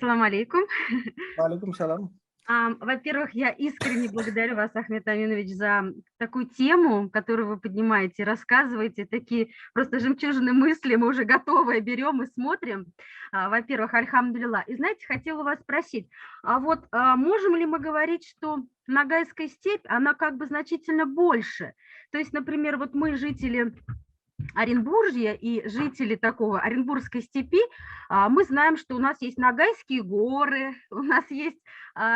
Ассаламу алейкум. Валикум салам. Во-первых, я искренне благодарю вас, Ахмед Аминович, за такую тему, которую вы поднимаете, рассказываете. Такие просто жемчужины мысли мы уже готовые берем и смотрим. Во-первых, альхамдулилла. И знаете, хотела вас спросить, можем ли мы говорить, что Ногайская степь, она как бы значительно больше? То есть, например, вот мы, жители Оренбуржья и жители такого Оренбургской степи, мы знаем, что у нас есть Ногайские горы, у нас есть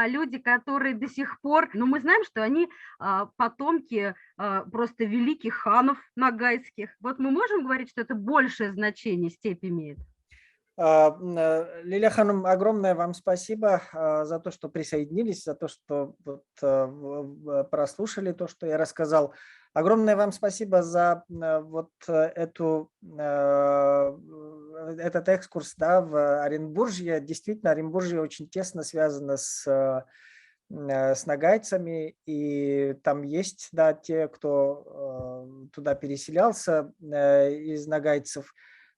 люди, которые до сих пор, но мы знаем, что они потомки просто великих ханов ногайских. Вот мы можем говорить, что это большее значение степь имеет? Лиля Ханум, огромное вам спасибо за то, что присоединились, за то, что прослушали то, что я рассказал. Огромное вам спасибо за этот экскурс, да, в Оренбуржье. Действительно, Оренбуржье очень тесно связано с нагайцами, и там есть, да, те, кто туда переселялся из нагайцев.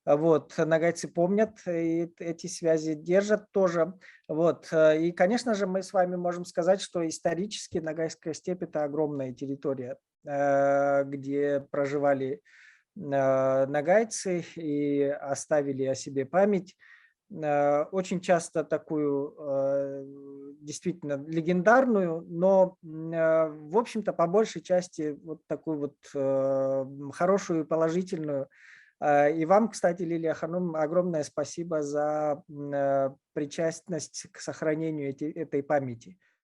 Вот, нагайцы помнят и эти связи держат тоже. И, конечно же, мы с вами можем сказать, что исторически Ногайская степь – это огромная территория, где проживали нагайцы и оставили о себе память. Очень часто такую действительно легендарную, но, в общем-то, по большей части вот такую хорошую и положительную. И вам, кстати, Лилия Ханум, огромное спасибо за причастность к сохранению этой памяти.